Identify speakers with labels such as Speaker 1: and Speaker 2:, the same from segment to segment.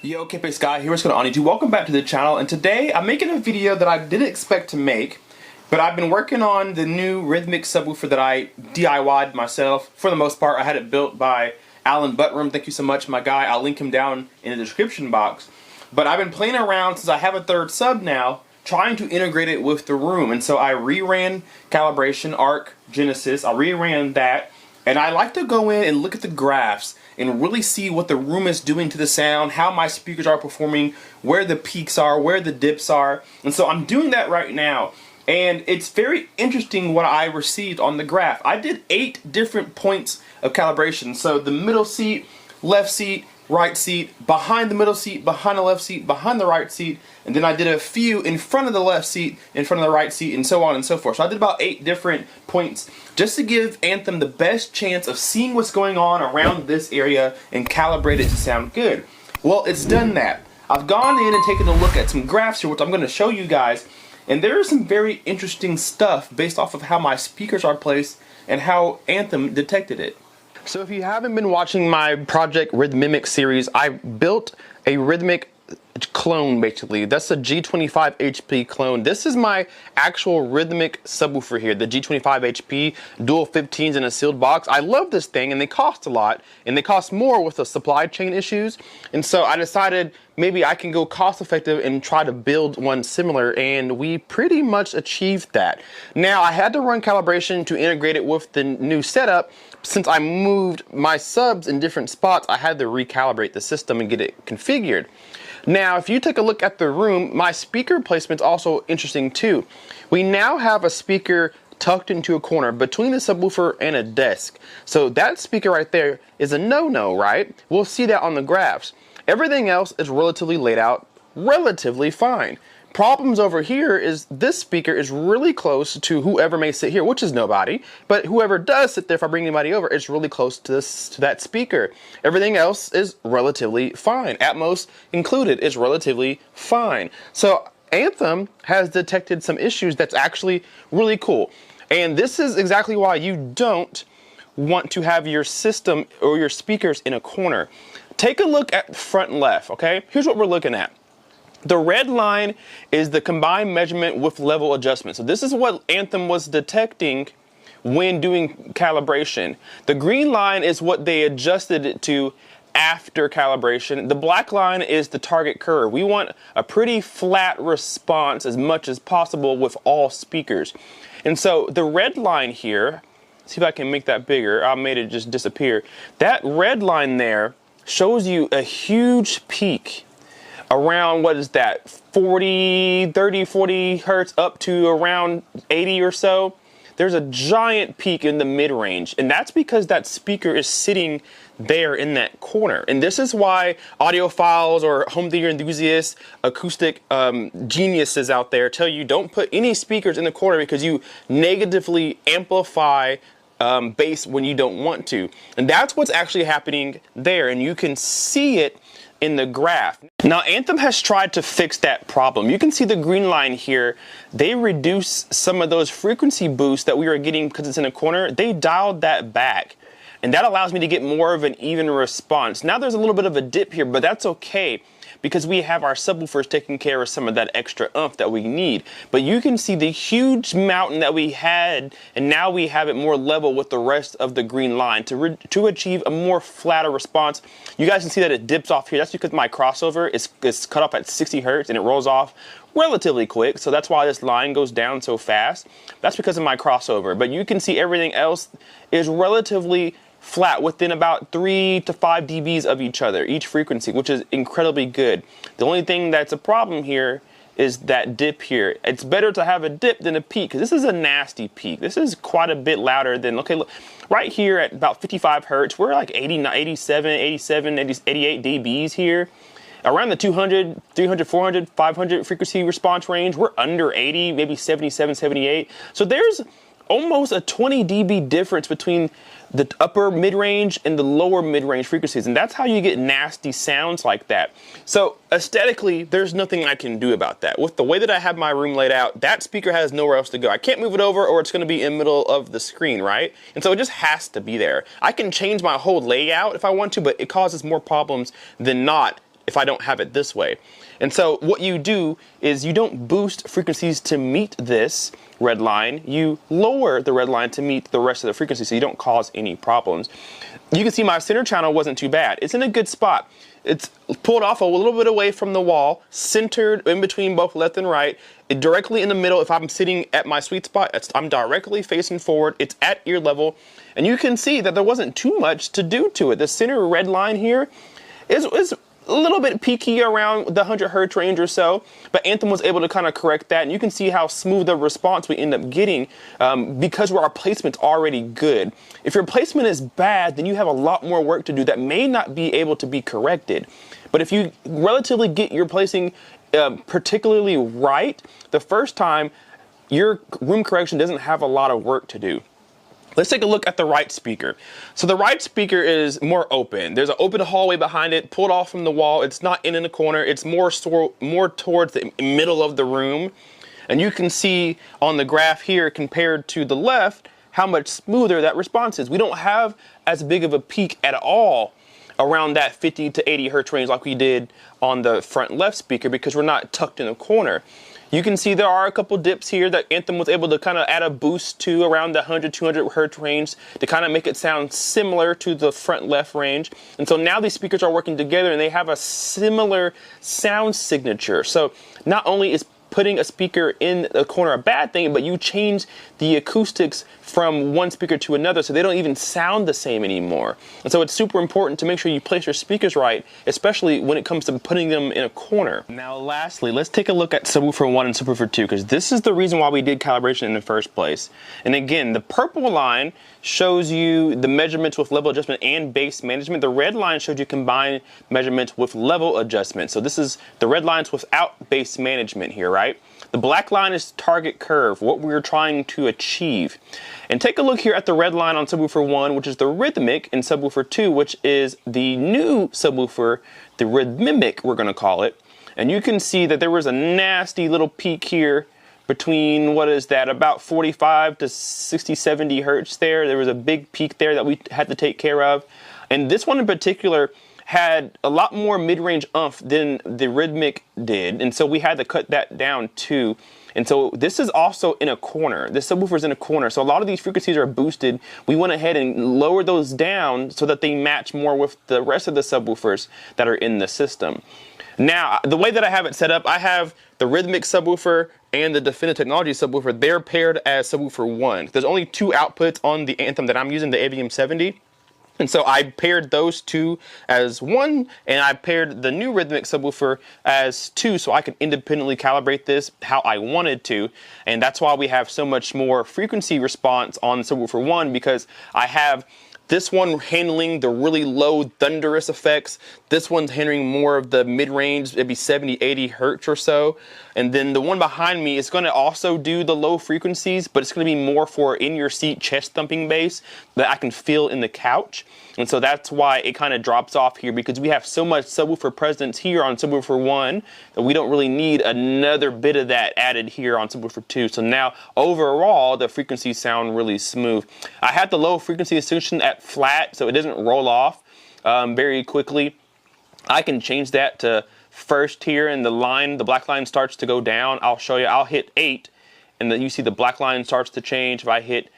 Speaker 1: Yo, Kpaceguy here, what's going on YouTube? Welcome back to the channel, and today I'm making a video that I didn't expect to make, but I've been working on the new Rythmik subwoofer that I DIY'd myself. For the most part, I had it built by Alan Buttroom. Thank you so much, my guy. I'll link him down in the description box. But I've been playing around since I have a third sub now, trying to integrate it with the room. And so I reran Calibration, Arc, Genesis. I reran that, and I like to go in and look at the graphs and really see what the room is doing to the sound, how my speakers are performing, where the peaks are, where the dips are. And so I'm doing that right now. And it's very interesting what I received on the graph. I did 8 different points of calibration. So the middle seat, left seat, right seat, behind the middle seat, behind the left seat, behind the right seat, and then I did a few in front of the left seat, in front of the right seat, and so on and so forth. So I did about 8 different points just to give Anthem the best chance of seeing what's going on around this area and calibrate it to sound good. Well, it's done that. I've gone in and taken a look at some graphs here, which I'm going to show you guys, and there is some very interesting stuff based off of how my speakers are placed and how Anthem detected it. So if you haven't been watching my Project Rythmimic series, I built a Rythmik clone basically. That's a G25 HP clone. This is my actual Rythmik subwoofer here, the G25 HP dual 15s in a sealed box. I love this thing, and they cost a lot, and they cost more with the supply chain issues. And so I decided maybe I can go cost effective and try to build one similar, and we pretty much achieved that. Now I had to run calibration to integrate it with the new setup. Since I moved my subs in different spots, I had to recalibrate the system and get it configured. Now, if you take a look at the room, my speaker placement's also interesting too. We now have a speaker tucked into a corner between the subwoofer and a desk. So that speaker right there is a no-no, right? We'll see that on the graphs. Everything else is relatively laid out relatively fine. Problems over here is this speaker is really close to whoever may sit here, which is nobody, but whoever does sit there, if I bring anybody over, it's really close to that speaker. Everything else is relatively fine. Atmos included is relatively fine. So Anthem has detected some issues that's actually really cool. And this is exactly why you don't want to have your system or your speakers in a corner. Take a look at front left, okay? Here's what we're looking at. The red line is the combined measurement with level adjustment. So this is what Anthem was detecting when doing calibration. The green line is what they adjusted it to after calibration. The black line is the target curve. We want a pretty flat response as much as possible with all speakers. And so the red line here, see if I can make that bigger. I made it just disappear. That red line there shows you a huge peak around, what is that, 30, 40 hertz up to around 80 or so. There's a giant peak in the mid-range, and that's because that speaker is sitting there in that corner. And this is why audiophiles or home theater enthusiasts, acoustic geniuses out there tell you don't put any speakers in the corner because you negatively amplify bass when you don't want to. And that's what's actually happening there, and you can see it in the graph. Now Anthem has tried to fix that problem. You can see the green line here. They reduced some of those frequency boosts that we were getting because it's in a corner. They dialed that back, and that allows me to get more of an even response. Now there's a little bit of a dip here, but that's okay because we have our subwoofers taking care of some of that extra oomph that we need. But you can see the huge mountain that we had, and now we have it more level with the rest of the green line to achieve a more flatter response. You guys can see that it dips off here. That's because my crossover is cut off at 60 hertz and it rolls off relatively quick. So that's why this line goes down so fast. That's because of my crossover. But you can see everything else is relatively flat within about 3 to 5 dBs of each other, each frequency, which is incredibly good. The only thing that's a problem here is that dip here. It's better to have a dip than a peak, because this is a nasty peak. This is quite a bit louder than, okay, look, right here at about 55 hertz, we're like 87, 88 dBs here. Around the 200, 300, 400, 500 frequency response range, we're under 80, maybe 77, 78. So there's almost a 20 dB difference between the upper mid-range and the lower mid-range frequencies, and that's how you get nasty sounds like that. So aesthetically, there's nothing I can do about that. With the way that I have my room laid out, that speaker has nowhere else to go. I can't move it over or it's going to be in the middle of the screen, right? And so it just has to be there. I can change my whole layout if I want to, but it causes more problems than not if I don't have it this way. And so what you do is you don't boost frequencies to meet this red line, you lower the red line to meet the rest of the frequency so you don't cause any problems. You can see my center channel wasn't too bad. It's in a good spot. It's pulled off a little bit away from the wall, centered in between both left and right, directly in the middle. If I'm sitting at my sweet spot, I'm directly facing forward, it's at ear level, and you can see that there wasn't too much to do to it. The center red line here is a little bit peaky around the 100 hertz range or so, but Anthem was able to kind of correct that, and you can see how smooth the response we end up getting because our placement's already good. If your placement is bad, then you have a lot more work to do that may not be able to be corrected. But if you relatively get your placing particularly right the first time, your room correction doesn't have a lot of work to do. Let's take a look at the right speaker. So the right speaker is more open. There's an open hallway behind it, pulled off from the wall. It's not in a corner. It's more towards the middle of the room. And you can see on the graph here compared to the left how much smoother that response is. We don't have as big of a peak at all around that 50 to 80 hertz range like we did on the front left speaker because we're not tucked in a corner. You can see there are a couple dips here that Anthem was able to kind of add a boost to around the 100, 200 hertz range to kind of make it sound similar to the front left range. And so now these speakers are working together and they have a similar sound signature. So not only is putting a speaker in a corner a bad thing, but you change the acoustics from one speaker to another so they don't even sound the same anymore. And so it's super important to make sure you place your speakers right, especially when it comes to putting them in a corner. Now lastly, let's take a look at Subwoofer 1 and Subwoofer 2 because this is the reason why we did calibration in the first place. And again, the purple line shows you the measurements with level adjustment and bass management. The red line shows you combined measurements with level adjustment. So this is the red lines without bass management here, right? The black line is target curve, what we're trying to achieve. And take a look here at the red line on Subwoofer 1, which is the Rythmik, and Subwoofer 2, which is the new subwoofer, the Rythmimic, we're gonna call it. And you can see that there was a nasty little peak here between, what is that, about 45 to 60, 70 hertz there. There was a big peak there that we had to take care of. And this one in particular had a lot more mid-range oomph than the Rythmik did, and so we had to cut that down too. And so this is also in a corner. This subwoofer is in a corner, so a lot of these frequencies are boosted. We went ahead and lowered those down so that they match more with the rest of the subwoofers that are in the system. Now, the way that I have it set up, I have the Rythmik subwoofer and the Definitive Technology subwoofer. They're paired as Subwoofer 1. There's only two outputs on the Anthem that I'm using, the AVM 70. And so I paired those two as one, and I paired the new Rythmik subwoofer as two so I could independently calibrate this how I wanted to. And that's why we have so much more frequency response on Subwoofer 1, because I have this one handling the really low thunderous effects. This one's handling more of the mid-range, maybe 70, 80 hertz or so. And then the one behind me is going to also do the low frequencies, but it's going to be more for in-your-seat chest thumping bass that I can feel in the couch. And so that's why it kind of drops off here, because we have so much subwoofer presence here on Subwoofer 1 that we don't really need another bit of that added here on Subwoofer 2. So now overall the frequencies sound really smooth. I had the low frequency section at flat so it doesn't roll off very quickly. I can change that to first here, and the black line starts to go down. I'll show you. I'll hit 8 and then you see the black line starts to change. If I hit,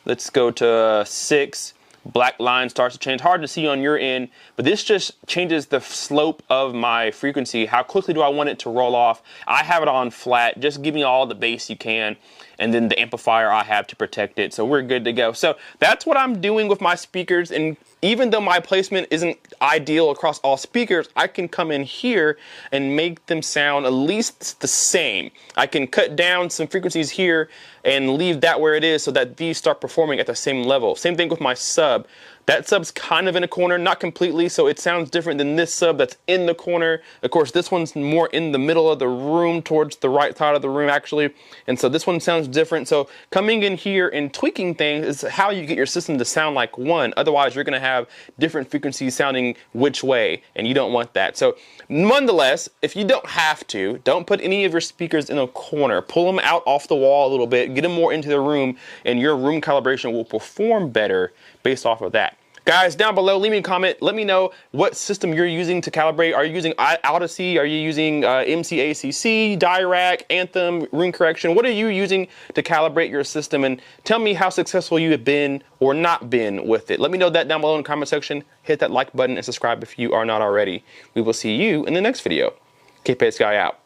Speaker 1: let's go to 6, black line starts to change. Hard to see on your end, but this just changes the slope of my frequency. How quickly do I want it to roll off? I have it on flat, just give me all the bass you can, and then the amplifier I have to protect it, so we're good to go. So that's what I'm doing with my speakers, and even though my placement isn't ideal across all speakers, I can come in here and make them sound at least the same. I can cut down some frequencies here and leave that where it is so that these start performing at the same level. Same thing with my sub. That sub's kind of in a corner, not completely, so it sounds different than this sub that's in the corner. Of course, this one's more in the middle of the room, towards the right side of the room, actually. And so this one sounds different. So coming in here and tweaking things is how you get your system to sound like one. Otherwise, you're going to have different frequencies sounding which way, and you don't want that. So nonetheless, if you don't have to, don't put any of your speakers in a corner. Pull them out off the wall a little bit, get them more into the room, and your room calibration will perform better based off of that. Guys, down below, leave me a comment. Let me know what system you're using to calibrate. Are you using Odyssey? Are you using MCACC, Dirac, Anthem, Room Correction? What are you using to calibrate your system? And tell me how successful you have been or not been with it. Let me know that down below in the comment section. Hit that like button and subscribe if you are not already. We will see you in the next video. Kpaceguy out.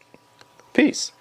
Speaker 1: Peace.